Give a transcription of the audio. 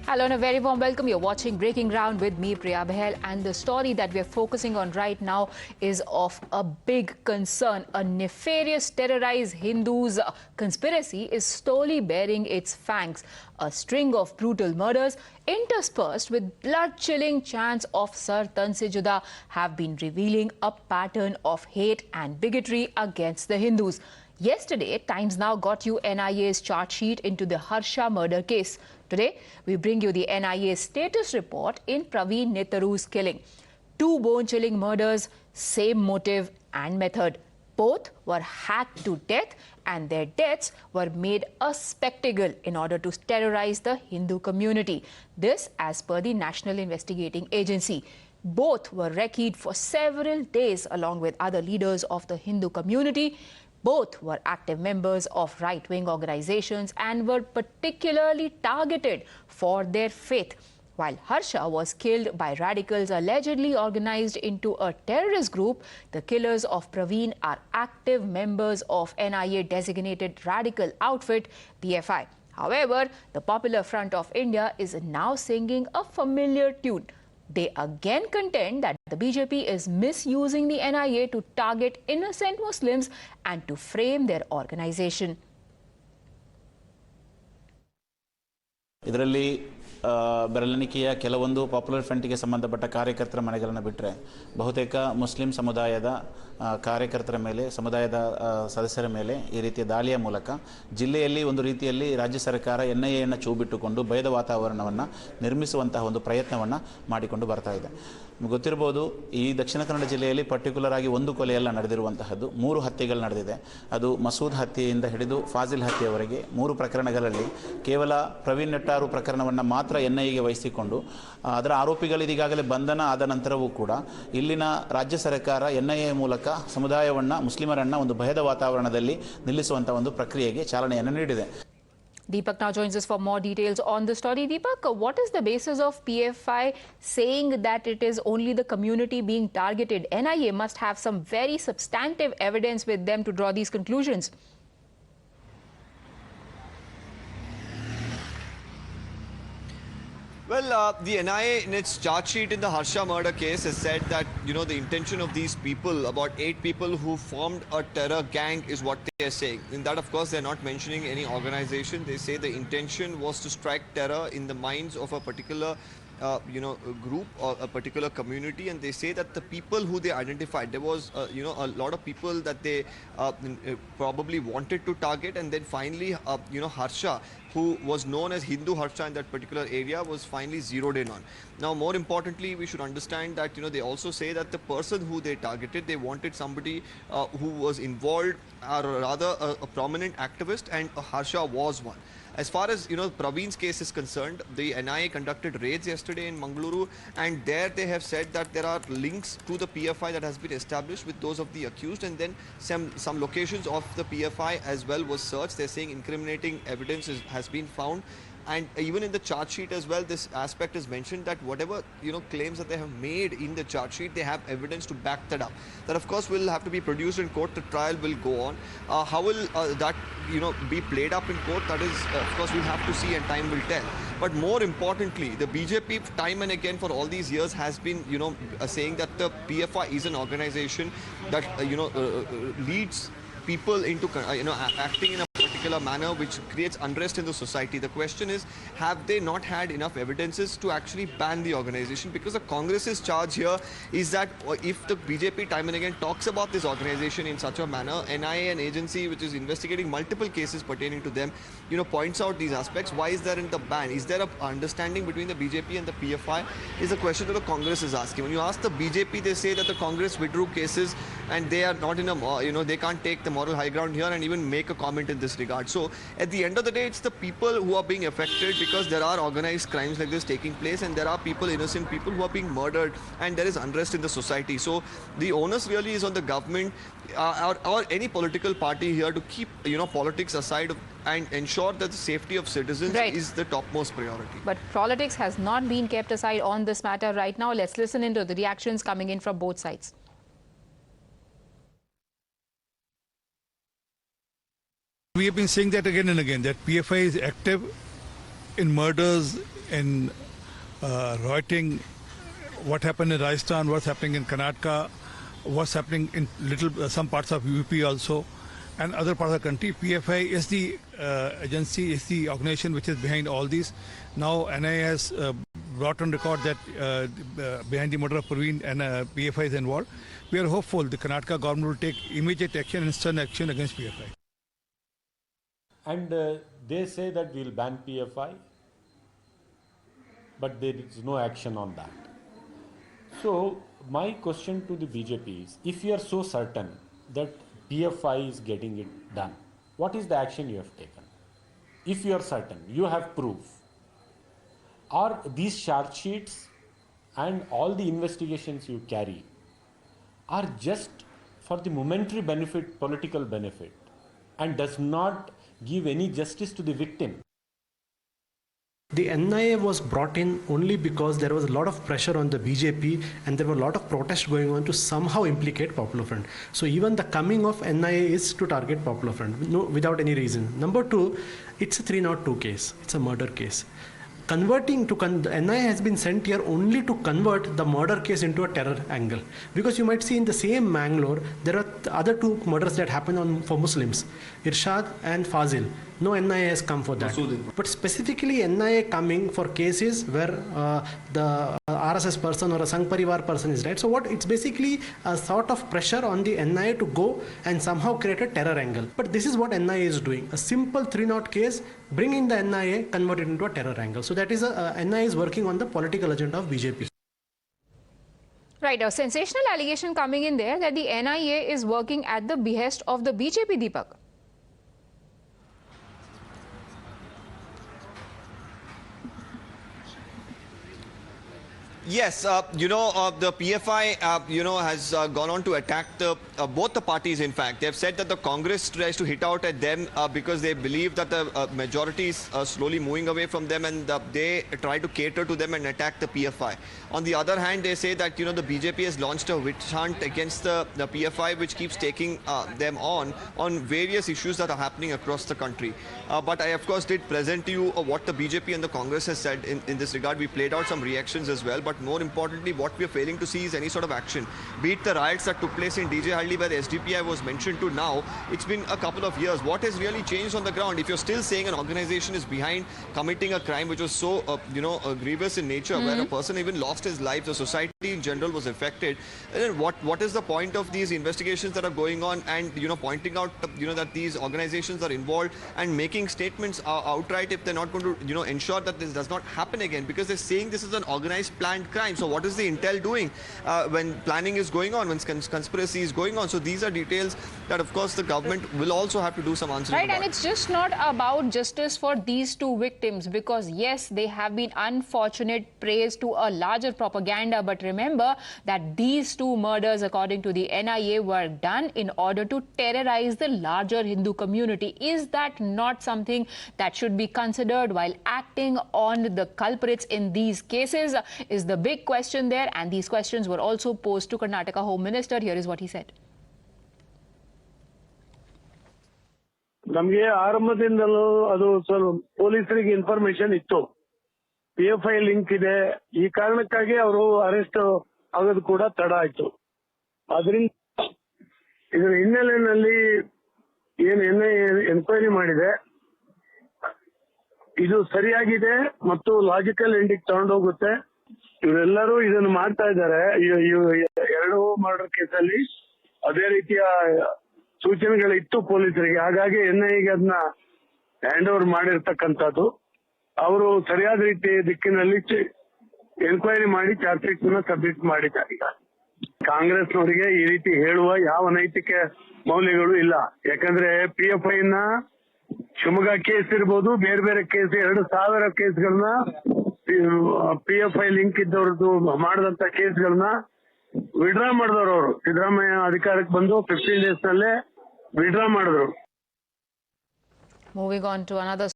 Hello and a very warm welcome. You're watching Breaking Ground with me, Priya Behel, and the story that we're focusing on right now is of a big concern. A nefarious terrorize Hindus conspiracy is slowly bearing its fangs. A string of brutal murders interspersed with blood-chilling chants of Sar Tan Se Juda have been revealing a pattern of hate and bigotry against the Hindus. Yesterday, Times Now got you NIA's charge sheet into the Harsha murder case. Today, we bring you the NIA status report in Praveen Nettaru's killing. Two bone-chilling murders, same motive and method. Both were hacked to death and their deaths were made a spectacle in order to terrorize the Hindu community. This as per the National Investigating Agency. Both were recce'd for several days along with other leaders of the Hindu community. Both were active members of right-wing organizations and were particularly targeted for their faith. While Harsha was killed by radicals allegedly organized into a terrorist group, the killers of Praveen are active members of NIA-designated radical outfit PFI. However, the Popular Front of India is now singing a familiar tune. They again contend that the BJP is misusing the NIA to target innocent Muslims and to frame their organization. ಇದರಲ್ಲಿ ಬೆರಳೆಣಿಕೆಯ ಕೆಲವೊಂದು popular ಫ್ರಂಟ್ಗೆ ಸಂಬಂಧಪಟ್ಟ ಕಾರ್ಯಕರ್ತರ ಮನೆಗಳನ್ನು ಬಿಟ್ಟರೆ ಬಹುತೇಕ Muslim ಸಮುದಾಯದ ಕಾರ್ಯಕರ್ತರ ಮೇಲೆ ಸಮುದಾಯದ ಸದಸ್ಯರ ಮೇಲೆ ಈ ರೀತಿಯ ದಾಳಿಯ ಮೂಲಕ ಜಿಲ್ಲೆಯಲ್ಲಿ ಒಂದು ರೀತಿಯಲ್ಲಿ ರಾಜ್ಯ ಸರ್ಕಾರ NIAಯನ್ನು ಚೂಬಿಟ್ಟುಕೊಂಡು ಭಯದ ವಾತಾವರಣವನ್ನು ನಿರ್ಮಿಸುವಂತಹ ಒಂದು ಪ್ರಯತ್ನವನ್ನು ಮಾಡಿಕೊಂಡು ಬರ್ತಾ ಇದೆ. ಗೊತ್ತಿರಬಹುದು, ಈ ದಕ್ಷಿಣ ಕನ್ನಡ ಜಿಲ್ಲೆಯಲ್ಲಿ ಪರ್ಟಿಕ್ಯುಲರ್ ಆಗಿ ಒಂದು ಕೊಲೆಯಲ್ಲ ನಡೆದಿರುವಂತಹದ್ದು, 3 ಹತ್ಯೆಗಳು ನಡೆದಿದೆ. ಅದು ಮಸೂದ್ ಹತ್ಯೆಯಿಂದ ಹಿಡಿದು ಫಾಜಿಲ್ ಹತ್ಯೆಯವರೆಗೆ 3 ಪ್ರಕರಣಗಳಲ್ಲಿ ಕೇವಲ ಪ್ರವೀಣ್ ನೆಟ್ಟಾರು ಪ್ರಕರಣವನ್ನು ಮಾತ್ರ NIAಗೆ ವಹಿಸಿಕೊಂಡು ಅದರ ಆರೋಪಿಗಳು ಈಗಾಗಲೇ ಬಂಧನ ಆದ ನಂತರವೂ ಕೂಡ ಇಲ್ಲಿನ ರಾಜ್ಯ ಸರ್ಕಾರ NIA ಮೂಲಕ ಸಮುದಾಯವನ್ನು ಮುಸ್ಲಿಮರನ್ನ ಒಂದು ಭಯದ ವಾತಾವರಣದಲ್ಲಿ ನಿಲ್ಲಿಸುವಂತ ಒಂದು ಪ್ರಕ್ರಿಯೆಗೆ ಚಾಲನೆಯನ್ನು ನೀಡಿದೆ. Deepak now joins us for more details on the story. Deepak, what is the basis of PFI saying that it is only the community being targeted? NIA must have some very substantive evidence with them to draw these conclusions. Well, the NIA in its charge sheet in the Harsha murder case has said that, the intention of these people, about 8 people who formed a terror gang, is what they are saying. In that, of course, they're not mentioning any organization. They say the intention was to strike terror in the minds of a particular group or a particular community, and they say that the people who they identified, there was a lot of people that they probably wanted to target, and then finally Harsha, who was known as Hindu Harsha in that particular area, was finally zeroed in on. Now, more importantly, we should understand that they also say that the person who they targeted, they wanted somebody who was involved, or rather a prominent activist, and Harsha was one. As far as Praveen's case is concerned, the NIA conducted raids yesterday in Mangaluru, and there they have said that there are links to the PFI that has been established with those of the accused, and then some locations of the PFI as well was searched. They're saying incriminating evidence has been found. And even in the charge sheet as well, this aspect is mentioned that whatever claims that they have made in the charge sheet, they have evidence to back that up. That of course will have to be produced in court. The trial will go on. How will that be played up in court? That is, of course, we'll have to see, and time will tell. But more importantly, the BJP time and again for all these years has been saying that the PFI is an organization that leads people into acting in a particular manner which creates unrest in the society. The question is, have they not had enough evidences to actually ban the organization? Because the Congress's charge here is that if the BJP time and again talks about this organization in such a manner, NIA, an agency which is investigating multiple cases pertaining to them, points out these aspects. Why is there in the ban? Is there an understanding between the BJP and the PFI? Is a question that the Congress is asking. When you ask the BJP, they say that the Congress withdrew cases and they are not in a, they can't take the moral high ground here and even make a comment in this regard. So at the end of the day, it's the people who are being affected because there are organized crimes like this taking place, and there are people, innocent people, who are being murdered, and there is unrest in the society. So the onus really is on the government or any political party here to keep politics aside and ensure that the safety of citizens is the topmost priority. But politics has not been kept aside on this matter right now. Let's listen into the reactions coming in from both sides. We have been saying that again and again, that PFI is active in murders in writing what happened in Rajasthan, what's happening in Karnataka, what's happening in some parts of UP also, and other parts of the country. PFI is the agency, is the organization which is behind all these. Now NIA has brought on record that behind the murder of Praveen and PFI is involved. We are hopeful the Karnataka government will take immediate action and stern action against PFI. And they say that we'll ban PFI, but there is no action on that. So my question to the BJP is, if you are so certain that PFI is getting it done, what is the action you have taken? If you are certain, you have proof. Are these charge sheets and all the investigations you carry are just for the momentary benefit, political benefit, and does not give any justice to the victim? The NIA was brought in only because there was a lot of pressure on the BJP and there were a lot of protests going on to somehow implicate Popular Front. So even the coming of NIA is to target Popular Front, without any reason. Number two, it's a 302 case. It's a murder case. The NIA has been sent here only to convert the murder case into a terror angle. Because you might see in the same Mangalore, there are other two murders that happened for Muslims, Irshad and Fazil. No NIA has come for that. But specifically NIA coming for cases where the RSS person or a Sangh Parivar person is right. So it's basically a sort of pressure on the NIA to go and somehow create a terror angle. But this is what NIA is doing. A simple 3-0 case, bring in the NIA, convert it into a terror angle. So that is NIA is working on the political agenda of BJP. Right, a sensational allegation coming in there that the NIA is working at the behest of the BJP, Deepak. Yes, the PFI, has gone on to attack both the parties, in fact. They've said that the Congress tries to hit out at them because they believe that the majority is slowly moving away from them, and they try to cater to them and attack the PFI. On the other hand, they say that, the BJP has launched a witch hunt against the PFI, which keeps taking them on various issues that are happening across the country. But I, of course, did present to you what the BJP and the Congress has said in this regard. We played out some reactions as well, but more importantly, what we are failing to see is any sort of action. Be it the riots that took place in DJ Halli where the SDPI was mentioned to now, it's been a couple of years. What has really changed on the ground? If you're still saying an organization is behind committing a crime which was so, grievous in nature, where a person even lost his life, the society in general was affected, then what is the point of these investigations that are going on and, pointing out, that these organizations are involved and making statements outright if they're not going to, ensure that this does not happen again, because they're saying this is an organized, planned crime. So what is the intel doing when planning is going on, when conspiracy is going on? So these are details that, of course, the government will also have to do some answering Right, about. and it's just not about justice for these two victims, because yes, they have been unfortunate praise to a larger propaganda, but remember that these two murders, according to the NIA, were done in order to terrorize the larger Hindu community. Is that not something that should be considered while acting on the culprits in these cases? Is the big question there, and these questions were also posed to Karnataka Home Minister. Here is what he said. ನಮಗೆ ಆರಂಭದಿಂದಲೂ ಅದು ಸ್ವಲ್ಪ ಪೊಲೀಸರಿಗೆ information ಇತ್ತು, PFI link ಇದೆ, ಈ ಕಾರಣಕ್ಕಾಗಿ ಅವರು arrest ಆಗೋದು ಕೂಡ ತಡ ಆಯ್ತು. ಅದರಿಂದ ಇದರ ಹಿನ್ನೆಲೆಯಲ್ಲಿ ಏನು ಎನ್ಕ್ವೈರಿ ಮಾಡಿದೆ ಇದು ಸರಿಯಾಗಿದೆ ಮತ್ತು ಲಾಜಿಕಲ್ ಎಂಡಿಗೆ ತಗೊಂಡೋಗುತ್ತೆ. ಇವರೆಲ್ಲರೂ ಇದನ್ನು ಮಾಡ್ತಾ ಇದ್ದಾರೆ. ಎರಡು ಮರ್ಡರ್ ಕೇಸಲ್ಲಿ ಅದೇ ರೀತಿಯ ಸೂಚನೆಗಳಿತ್ತು ಪೊಲೀಸರಿಗೆ, ಹಾಗಾಗಿ NIAಗೆ ಅದನ್ನ ಹ್ಯಾಂಡ್ ಓವರ್ ಮಾಡಿರ್ತಕ್ಕಂಥದ್ದು. ಅವರು ಸರಿಯಾದ ರೀತಿ ದಿಕ್ಕಿನಲ್ಲಿ ಎನ್ಕ್ವೈರಿ ಮಾಡಿ ಚಾರ್ಜ್ ಶೀಟ್ ಸಬ್ಮಿಟ್ ಮಾಡಿದ್ದಾರೆ. ಕಾಂಗ್ರೆಸ್ನವರಿಗೆ ಈ ರೀತಿ ಹೇಳುವ ಯಾವ ನೈತಿಕ ಮೌಲ್ಯಗಳು ಇಲ್ಲ. ಯಾಕಂದ್ರೆ PFI ನ ಶಿವಮೊಗ್ಗ ಕೇಸ್ ಇರ್ಬೋದು, ಬೇರೆ ಬೇರೆ ಕೇಸ್ 2000 ಕೇಸ್ಗಳನ್ನ PFI ಲಿಂಕ್ ಇದ್ದವ್ರದ್ದು ಮಾಡಿದಂತ ಕೇಸ್ಗಳನ್ನ ವಿಡ್ರಾ ಮಾಡಿದವರು ಅವರು. ಸಿದ್ದರಾಮಯ್ಯ ಅಧಿಕಾರಕ್ಕೆ ಬಂದು 15 days ನಲ್ಲೇ ವಿಡ್ರಾ ಮಾಡಿದ್ರು. Moving on to another